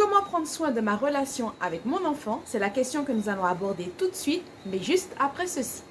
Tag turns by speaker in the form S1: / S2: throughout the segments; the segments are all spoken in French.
S1: Comment prendre soin de ma relation avec mon enfant? C'est la question que nous allons aborder tout de suite, mais juste après ceci.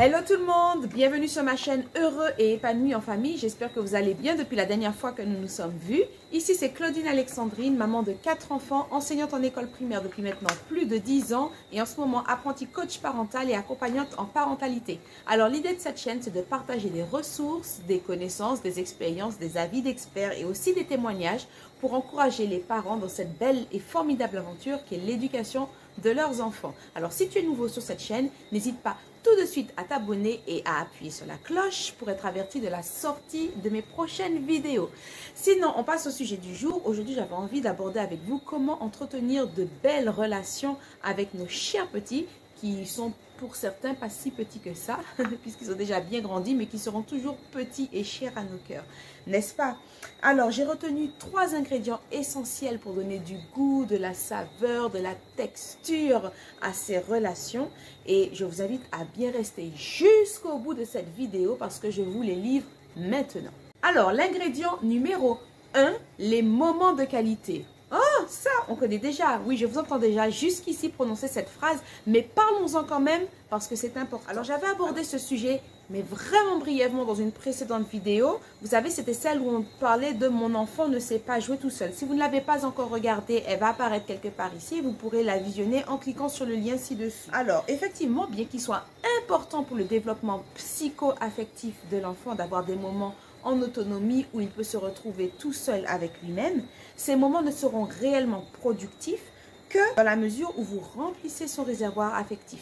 S1: Hello tout le monde, bienvenue sur ma chaîne Heureux et épanoui en famille. J'espère que vous allez bien depuis la dernière fois que nous nous sommes vus. Ici c'est Claudine Alexandrine, maman de 4 enfants, enseignante en école primaire depuis maintenant plus de 10 ans et en ce moment apprentie coach parental et accompagnante en parentalité. Alors l'idée de cette chaîne c'est de partager des ressources, des connaissances, des expériences, des avis d'experts et aussi des témoignages pour encourager les parents dans cette belle et formidable aventure qui est l'éducation de leurs enfants. Alors si tu es nouveau sur cette chaîne, n'hésite pas tout de suite à t'abonner et à appuyer sur la cloche pour être averti de la sortie de mes prochaines vidéos. Sinon, on passe au sujet du jour. Aujourd'hui, j'avais envie d'aborder avec vous comment entretenir de belles relations avec nos chers petits qui sont pour certains pas si petits que ça, puisqu'ils ont déjà bien grandi, mais qui seront toujours petits et chers à nos cœurs, n'est-ce pas? Alors, j'ai retenu 3 ingrédients essentiels pour donner du goût, de la saveur, de la texture à ces relations. Et je vous invite à bien rester jusqu'au bout de cette vidéo parce que je vous les livre maintenant. Alors, l'ingrédient numéro 1, les moments de qualité. Oh, ça, on connaît déjà. Oui, je vous entends déjà jusqu'ici prononcer cette phrase, mais parlons-en quand même parce que c'est important. Alors, j'avais abordé ce sujet, mais vraiment brièvement dans une précédente vidéo. Vous savez, c'était celle où on parlait de mon enfant ne sait pas jouer tout seul. Si vous ne l'avez pas encore regardée, elle va apparaître quelque part ici et vous pourrez la visionner en cliquant sur le lien ci-dessus. Alors, effectivement, bien qu'il soit important pour le développement psycho-affectif de l'enfant d'avoir des moments en autonomie où il peut se retrouver tout seul avec lui-même, ces moments ne seront réellement productifs que dans la mesure où vous remplissez son réservoir affectif.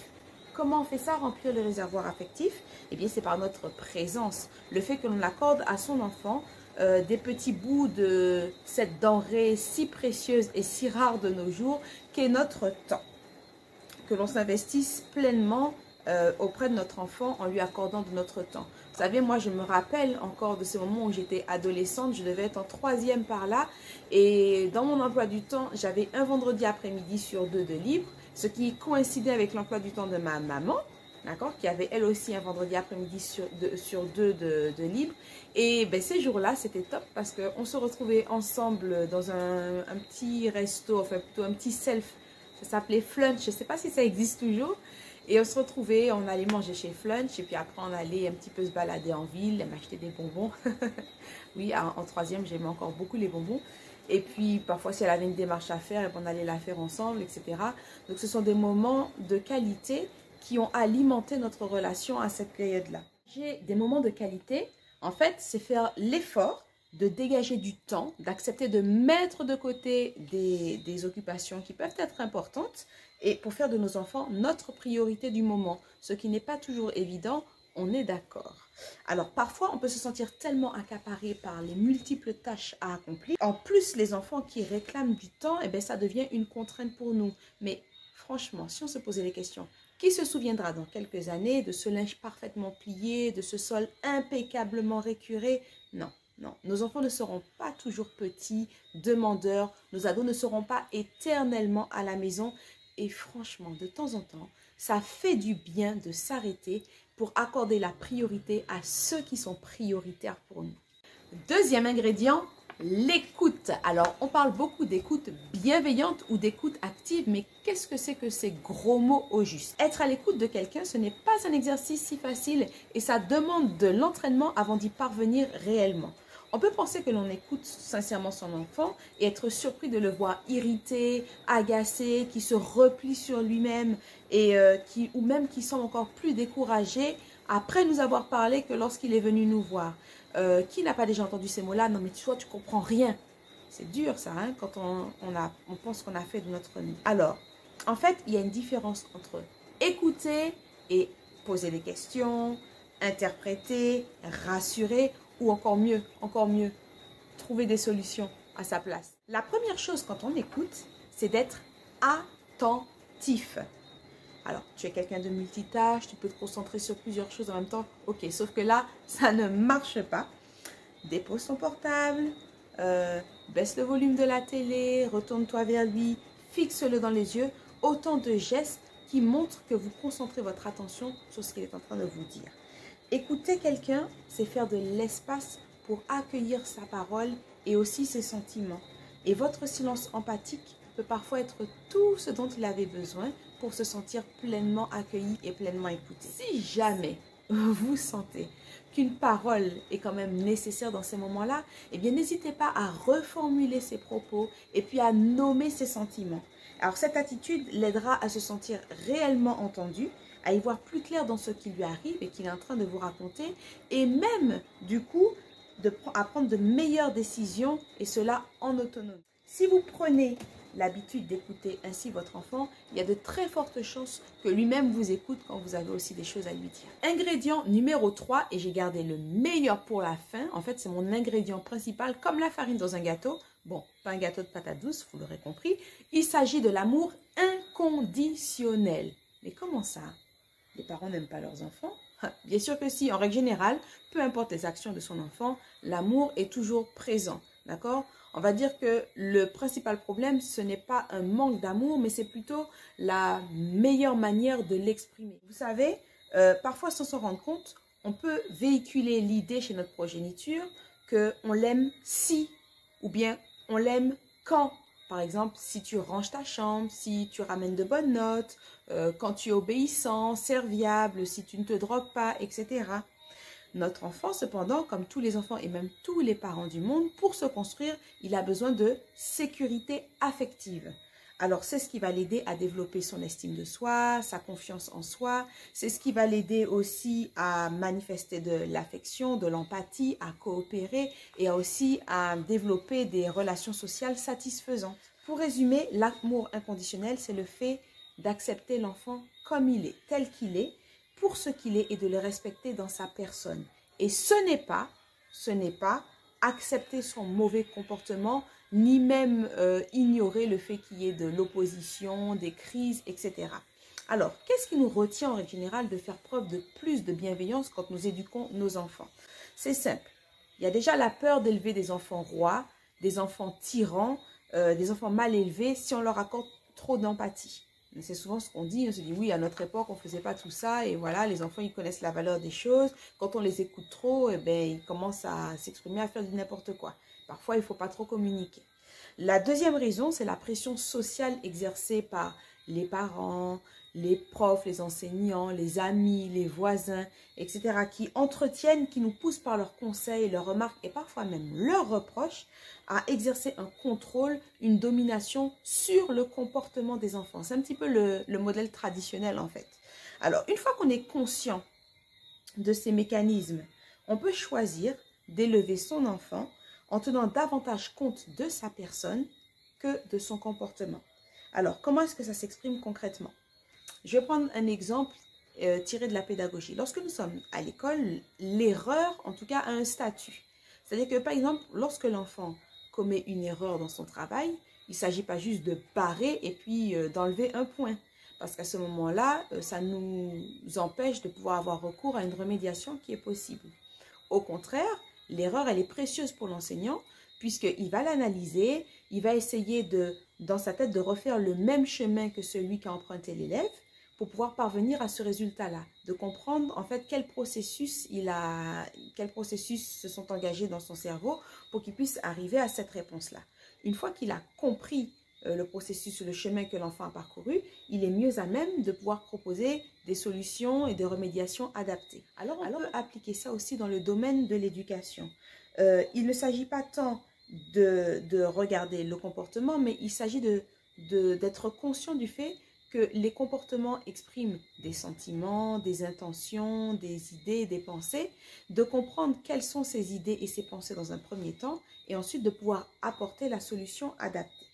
S1: Comment on fait ça, remplir le réservoir affectif? Eh bien, c'est par notre présence. Le fait que l'on accorde à son enfant des petits bouts de cette denrée si précieuse et si rare de nos jours qu'est notre temps. Que l'on s'investisse pleinement auprès de notre enfant en lui accordant de notre temps. Vous savez, moi, je me rappelle encore de ces moments où j'étais adolescente, je devais être en 3e par là, et dans mon emploi du temps, j'avais un vendredi après-midi sur 2 de libre, ce qui coïncidait avec l'emploi du temps de ma maman, d'accord, qui avait elle aussi un vendredi après-midi sur 2 de libre, et ben, ces jours-là, c'était top parce qu'on se retrouvait ensemble dans un petit resto, enfin plutôt un petit self, ça s'appelait Flunch, je ne sais pas si ça existe toujours. Et on se retrouvait, on allait manger chez Flunch et puis après on allait un petit peu se balader en ville, m'acheter des bonbons. Oui, en 3e, j'aimais encore beaucoup les bonbons. Et puis parfois si elle avait une démarche à faire, on allait la faire ensemble, etc. Donc ce sont des moments de qualité qui ont alimenté notre relation à cette période-là. J'ai des moments de qualité, en fait, c'est faire l'effort de dégager du temps, d'accepter de mettre de côté des occupations qui peuvent être importantes et pour faire de nos enfants notre priorité du moment, ce qui n'est pas toujours évident, on est d'accord. Alors parfois on peut se sentir tellement accaparé par les multiples tâches à accomplir. En plus les enfants qui réclament du temps, eh bien, ça devient une contrainte pour nous. Mais franchement, si on se posait les questions, qui se souviendra dans quelques années de ce linge parfaitement plié, de ce sol impeccablement récuré? Non. Non, nos enfants ne seront pas toujours petits, demandeurs, nos ados ne seront pas éternellement à la maison. Et franchement, de temps en temps, ça fait du bien de s'arrêter pour accorder la priorité à ceux qui sont prioritaires pour nous. Deuxième ingrédient, l'écoute. Alors, on parle beaucoup d'écoute bienveillante ou d'écoute active, mais qu'est-ce que c'est que ces gros mots au juste? Être à l'écoute de quelqu'un, ce n'est pas un exercice si facile et ça demande de l'entraînement avant d'y parvenir réellement. On peut penser que l'on écoute sincèrement son enfant et être surpris de le voir irrité, agacé, qui se replie sur lui-même et ou même qui semble encore plus découragé après nous avoir parlé que lorsqu'il est venu nous voir. Qui n'a pas déjà entendu ces mots-là? Non mais toi tu comprends rien. C'est dur ça, hein, quand on pense qu'on a fait de notre mieux. Alors, en fait, il y a une différence entre écouter et poser des questions, interpréter, rassurer, ou encore mieux, trouver des solutions à sa place. La première chose quand on écoute, c'est d'être attentif. Alors, tu es quelqu'un de multitâche, tu peux te concentrer sur plusieurs choses en même temps. Ok, sauf que là, ça ne marche pas. Dépose ton portable, baisse le volume de la télé, retourne-toi vers lui, fixe-le dans les yeux. Autant de gestes qui montrent que vous concentrez votre attention sur ce qu'il est en train de vous dire. Écouter quelqu'un, c'est faire de l'espace pour accueillir sa parole et aussi ses sentiments. Et votre silence empathique peut parfois être tout ce dont il avait besoin pour se sentir pleinement accueilli et pleinement écouté. Si jamais vous sentez qu'une parole est quand même nécessaire dans ces moments-là, eh bien n'hésitez pas à reformuler ses propos et puis à nommer ses sentiments. Alors cette attitude l'aidera à se sentir réellement entendu, à y voir plus clair dans ce qui lui arrive et qu'il est en train de vous raconter, et même du coup à prendre de meilleures décisions, et cela en autonomie. Si vous prenez l'habitude d'écouter ainsi votre enfant, il y a de très fortes chances que lui-même vous écoute quand vous avez aussi des choses à lui dire. Ingrédient numéro 3, et j'ai gardé le meilleur pour la fin. En fait, c'est mon ingrédient principal, comme la farine dans un gâteau. Bon, pas un gâteau de patates douces, vous l'aurez compris. Il s'agit de l'amour inconditionnel. Mais comment ça? Les parents n'aiment pas leurs enfants? Bien sûr que si. En règle générale, peu importe les actions de son enfant, l'amour est toujours présent. D'accord? On va dire que le principal problème, ce n'est pas un manque d'amour, mais c'est plutôt la meilleure manière de l'exprimer. Vous savez, parfois sans s'en rendre compte, on peut véhiculer l'idée chez notre progéniture qu'on l'aime si, ou bien on l'aime quand. Par exemple, si tu ranges ta chambre, si tu ramènes de bonnes notes, quand tu es obéissant, serviable, si tu ne te drogues pas, etc. Notre enfant, cependant, comme tous les enfants et même tous les parents du monde, pour se construire, il a besoin de sécurité affective. Alors, c'est ce qui va l'aider à développer son estime de soi, sa confiance en soi. C'est ce qui va l'aider aussi à manifester de l'affection, de l'empathie, à coopérer et aussi à développer des relations sociales satisfaisantes. Pour résumer, l'amour inconditionnel, c'est le fait d'accepter l'enfant comme il est, tel qu'il est, pour ce qu'il est et de le respecter dans sa personne. Et ce n'est pas accepter son mauvais comportement, ni même ignorer le fait qu'il y ait de l'opposition, des crises, etc. Alors, qu'est-ce qui nous retient en règle générale de faire preuve de plus de bienveillance quand nous éduquons nos enfants? C'est simple. Il y a déjà la peur d'élever des enfants rois, des enfants tyrans, des enfants mal élevés si on leur accorde trop d'empathie. C'est souvent ce qu'on dit, on se dit oui, à notre époque, on ne faisait pas tout ça et voilà, les enfants, ils connaissent la valeur des choses. Quand on les écoute trop, eh bien, ils commencent à s'exprimer, à faire du n'importe quoi. Parfois, il ne faut pas trop communiquer. La deuxième raison, c'est la pression sociale exercée par les parents, les profs, les enseignants, les amis, les voisins, etc. qui entretiennent, qui nous poussent par leurs conseils, leurs remarques et parfois même leurs reproches à exercer un contrôle, une domination sur le comportement des enfants. C'est un petit peu le modèle traditionnel en fait. Alors, une fois qu'on est conscient de ces mécanismes, on peut choisir d'élever son enfant en tenant davantage compte de sa personne que de son comportement. Alors, comment est-ce que ça s'exprime concrètement? Je vais prendre un exemple tiré de la pédagogie. Lorsque nous sommes à l'école, l'erreur, en tout cas, a un statut. C'est-à-dire que, par exemple, lorsque l'enfant commet une erreur dans son travail, il ne s'agit pas juste de parer et puis d'enlever un point. Parce qu'à ce moment-là, ça nous empêche de pouvoir avoir recours à une remédiation qui est possible. Au contraire, l'erreur, elle est précieuse pour l'enseignant puisqu'il va l'analyser, il va essayer dans sa tête de refaire le même chemin que celui qu'a emprunté l'élève pour pouvoir parvenir à ce résultat-là, de comprendre en fait quel processus se sont engagés dans son cerveau pour qu'il puisse arriver à cette réponse-là. Une fois qu'il a compris le processus, le chemin que l'enfant a parcouru, il est mieux à même de pouvoir proposer des solutions et des remédiations adaptées. Alors on peut appliquer ça aussi dans le domaine de l'éducation. Il ne s'agit pas tant de regarder le comportement, mais il s'agit d'être conscient du fait que les comportements expriment des sentiments, des intentions, des idées, des pensées, de comprendre quelles sont ces idées et ces pensées dans un premier temps, et ensuite de pouvoir apporter la solution adaptée.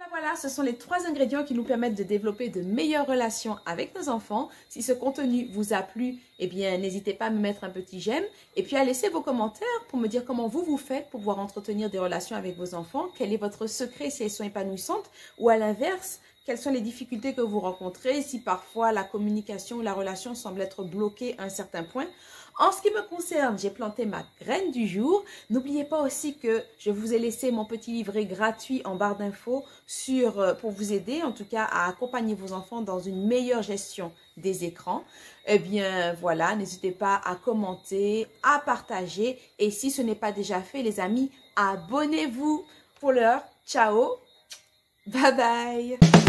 S1: Voilà, ce sont les 3 ingrédients qui nous permettent de développer de meilleures relations avec nos enfants. Si ce contenu vous a plu, eh bien, n'hésitez pas à me mettre un petit j'aime et puis à laisser vos commentaires pour me dire comment vous faites pour pouvoir entretenir des relations avec vos enfants. Quel est votre secret si elles sont épanouissantes ou à l'inverse, quelles sont les difficultés que vous rencontrez, si parfois la communication ou la relation semble être bloquée à un certain point. En ce qui me concerne, j'ai planté ma graine du jour. N'oubliez pas aussi que je vous ai laissé mon petit livret gratuit en barre d'infos pour vous aider, en tout cas, à accompagner vos enfants dans une meilleure gestion des écrans. Eh bien, voilà, n'hésitez pas à commenter, à partager. Et si ce n'est pas déjà fait, les amis, abonnez-vous. Pour l'heure, ciao, bye bye.